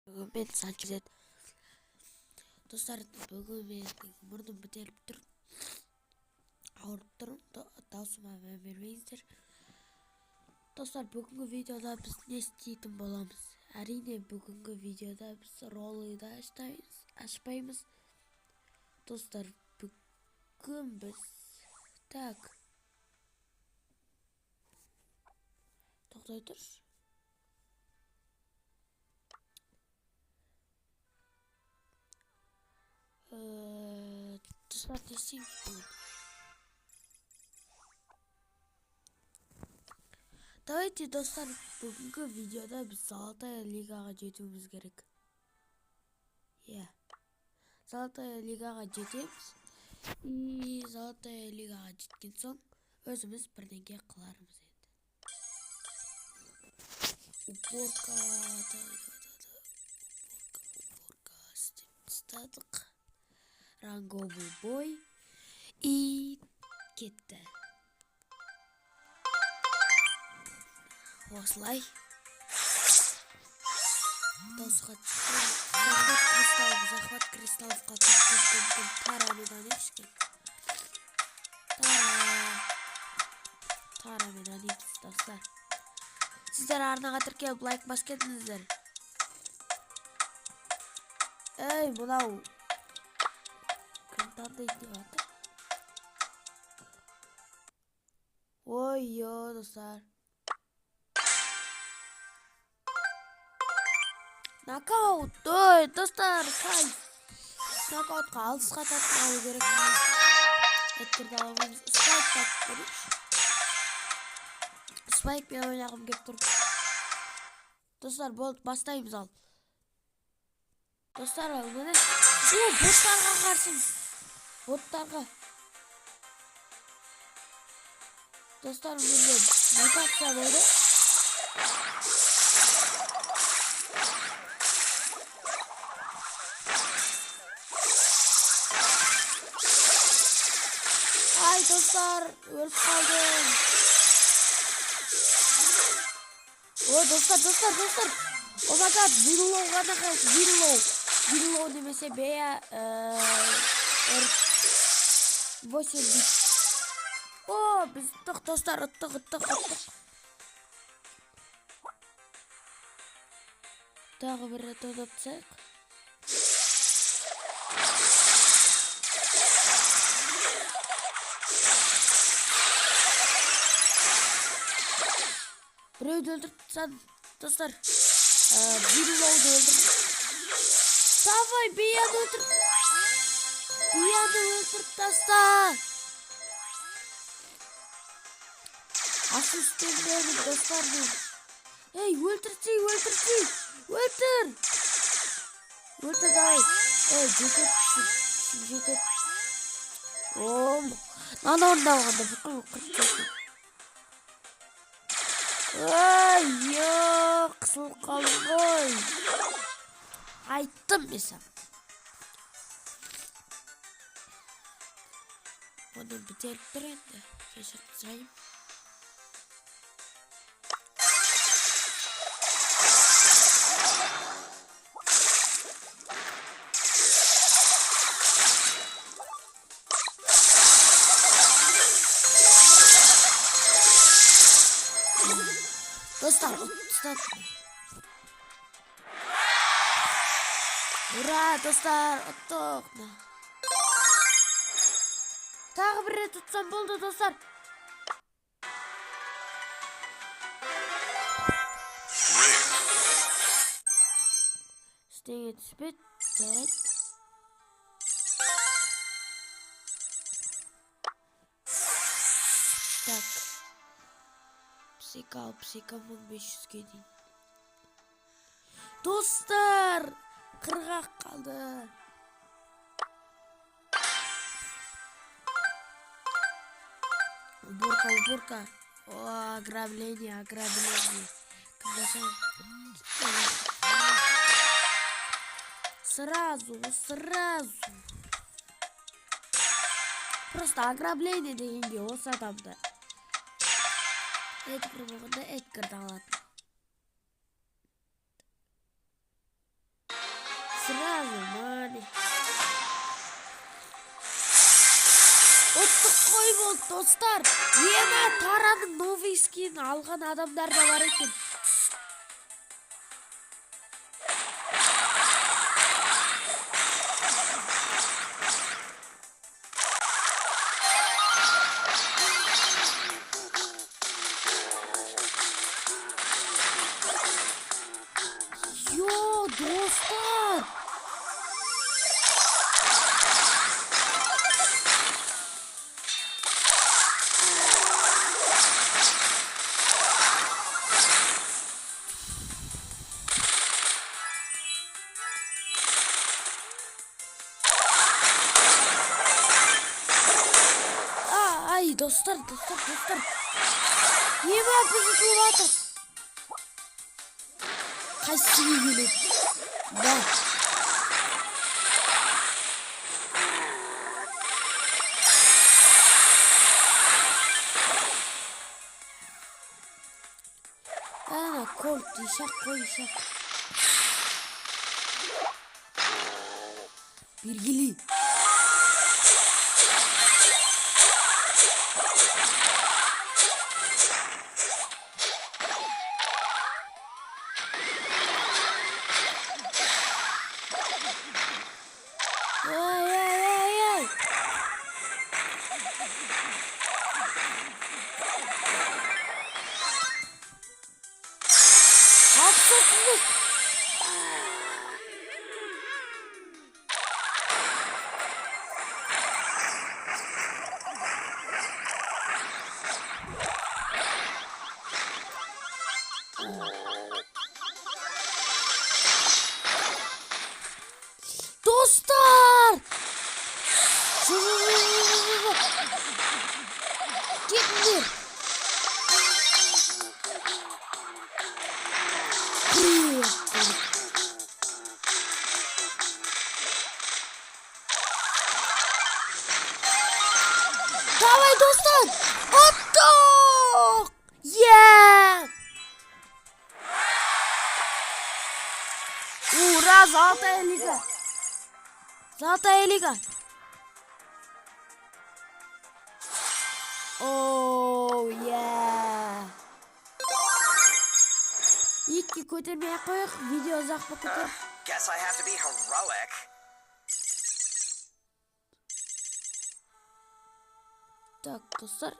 Мен Санчез. Достар, бүгін менің мұрным бітеліп тұр. Ауырып тұр. Даусыма мән бермеңіздер. Достар, бүгінгі видеода біз не істейтін боламыз? Әрине, бүгінгі видеода біз роллыйды ашпаймыз. Достар, бүгін біз... Так. Тоқтай тұрш. Достар, не істейміз бүгін? Давайте, достар, бүгінгі видеода біз Золотая лигаға жетуіміз керек. Золотая лигаға жетеміз. И Золотая лигаға жеткен соң өзіміз бірдеңе қылармыз енді. Уборка істеп тастадық. Ранговый бой. И кетті. Осылай. Дауысқа шықты. Захват кристалловқа күн тарамен анекшкен. Тарамен анекшкен, достар. Сіздер арнаға тіркеліп лайк бас кетіңіздер. Эй, мынау. Кім таңдайды деп атыр? Ой-йо, достар. Нокаут, ой, достар, кайф. Нокаутқа алысқа тартып алу керек. Эдгарды аламыз. Спайк тартып көрейікші. Спайкпен ойнағым кеп тұр. Достар, болды, бастаймыз ал. Достар, міне. Боттарға қарсың. Боттарға. Достар, міне мутация болды. Ай, достар, өліп қалдым. О, достар. О, my god, Виллоу ғана қайсы, Виллоу немесе Бея 8 бит. О, біз ұттық, достар, ұттық. Тағы бір рет ойнап тастайық. Біреуді өлтіріп, достар. Виллоуды өлтіріп. Давай, Бияны өлтіріп таста. Ассистенттерім, достарым. Ей, өлтір. Өлтір, давай. Ей, жетет. Ом, наны орындалғанда бүкіл қырып жетті. Ой, қысылып қалым ғой. Айттым месам. Оны бітеліп тұр енді. Кешіріп сұрайым. Достар, ұттық. Ура, достар, ұттық. Тағы бір рет ұтсам болды, достар. Істеңе түспет, жарайды. Так. Псика 1500-ге дейін. Достар! Қырғақ қалды. Уборка. О, ограбление. Сразу. Просто ограбление дегенде осы адамды. Эдгар болғанда Эдгарды алатын. Сразу мани. Ұлттық қой болды достар. Ема тараның новый скин алған адамдар да бар екен. Йо, достар. Ай, достар. Ема біз ұтылып атыр. Қайсыға келеді? Да. Ана, колт, ишақ қой, ишақ. Бергілі. Ай. Абсолютно. Достар! Кетіңдер! Давай, достар! Оттық! Ура, золотая лига! Золотая лига! Оу, Икки көтермей қойық, видео ұзақ болып кетер. Guess I have to be heroic. Так, достар.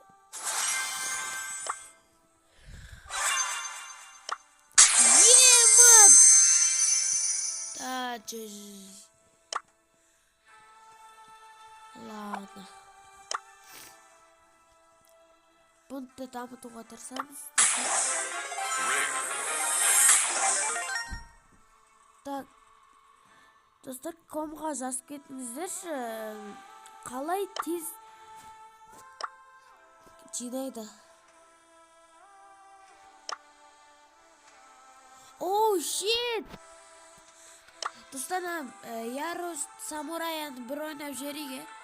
Ема! Да, Ладно. Бұнды дамытуға тырысамыз. Так. Достар, комға жазып кетіңіздерші. Қалай тез жинайды. Оу, shit! Достар, Ярус самураяны бір ойнап жіберейік.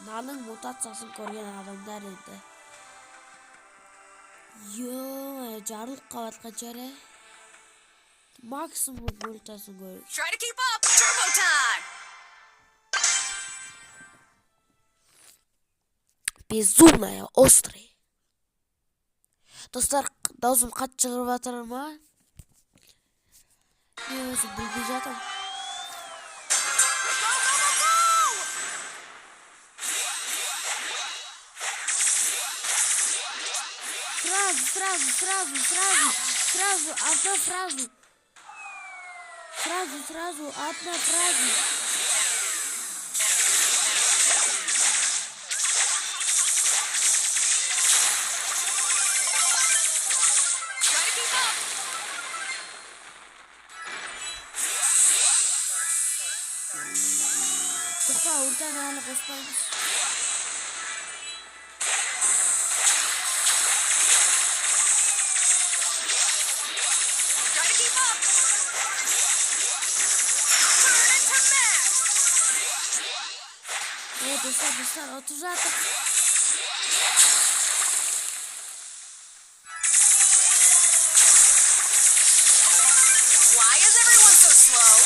Наның мутациясын көрген адамдар еді. Йо, жарылып қалатқан жері. Максимум ультасын көрейік. Try to keep up. Turbo time. Безумная, острый. Достар, даусым қатты шығырып атыр ма? Мен өзім білбей жатам. Сразу, одна фразу. Сразу, одна фраза. Тоқта, ультаны әлі қоспаймыз. Достар, отыз жатыр. Why is everyone slow.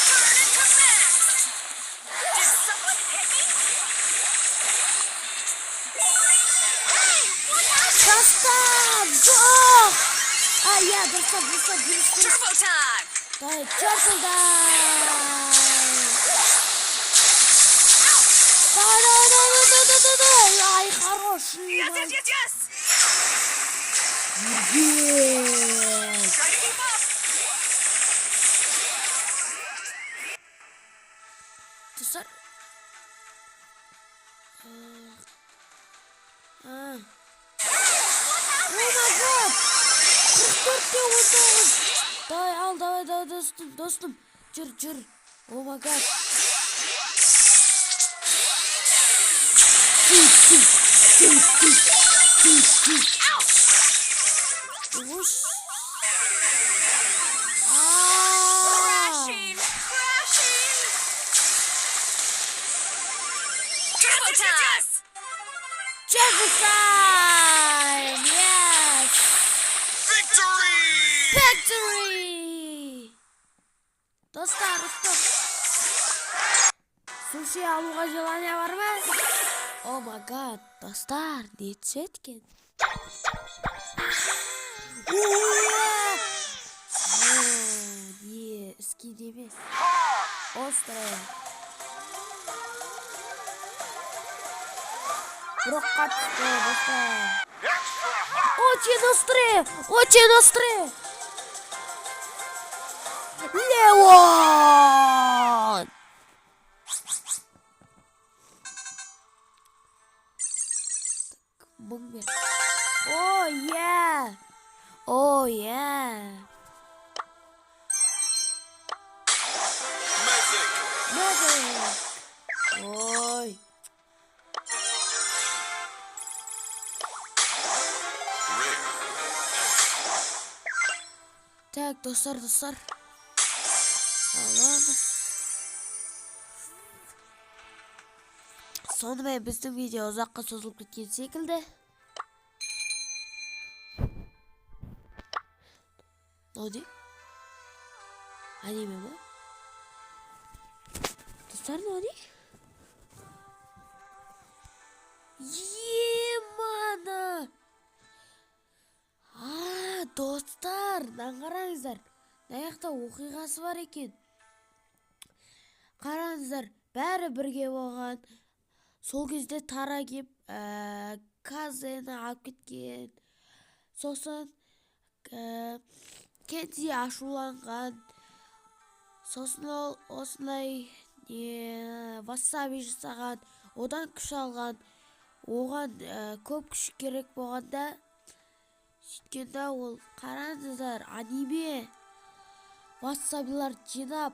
Turn into max. Did someone hit me? Hey, what happened? Dostlar. Çok. Ay ya dostlar. Turbo time. Давай, чёртуда! Да! Ай, хороший! Yes. Yes! Try to keep up. Достар. Oh my god! 44'te 19. Давай достum. Жүр. Oh my god. Вуш. Crashing. Turbo time. Turbo time! Yes! Victory! Dostlar, Sushi alуға желание var mı? Oh my god, dostlar, ne etken? Не, скин емес. Острая. Бұрық қатысты, достар. Очень острый! Леон! Бомбер. О, yeah! Magic! Ой! Так, достар. Ладно. Сонымен біздің видео ұзаққа созылып кеткен секілді. Оди? Аниме ма? Достар, оди? Емана! Достар, қараңыздар. Наяқта оқиғасы бар екен. Қараңыздар, бәрі бірге болған. Сол кезде Тара кеп, Казені алып кеткен. Сосын Кензи ашуланған. Сосын ол осындай васаби жасаған. Одан күш алған. Оған көп күш керек болғанда сөйткенде ол қараңыздар аниме васабилар жинап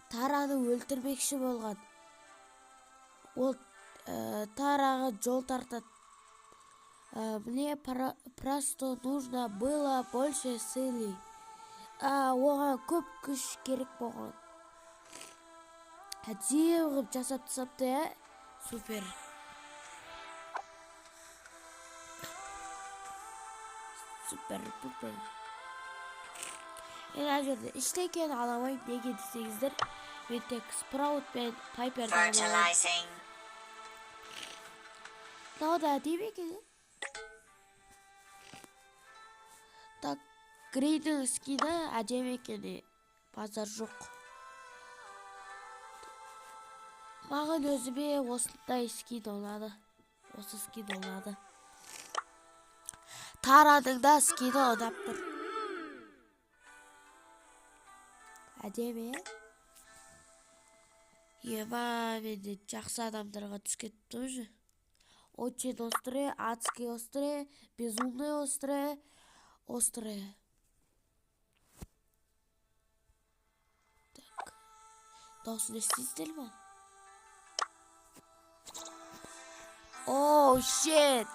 Тараны өлтірмекші болған. Ол Тараға жол тартады. Мне просто нужно было больше силы. Оған көп күш керек болған. Әдейі ғып жасап тастапты, супер. Супер. Мен әжерді іштекен аламайым неге десеңіздер. Мен тек Спраут пен Пайперді аламайым. Дауда әдейі екен. Так, Грейдің скині әдем екен. Базар жоқ. Маған өзіме осындай скин ұнады. Осы скин ұнады. Тараның да скині ұнап тұр. Әдеме. Ема, менде жақсы адамдарға түскетті уже. Очень острые, адски острые, безумные острые. Так. Даусын естейсіздер ма? Оу, shit!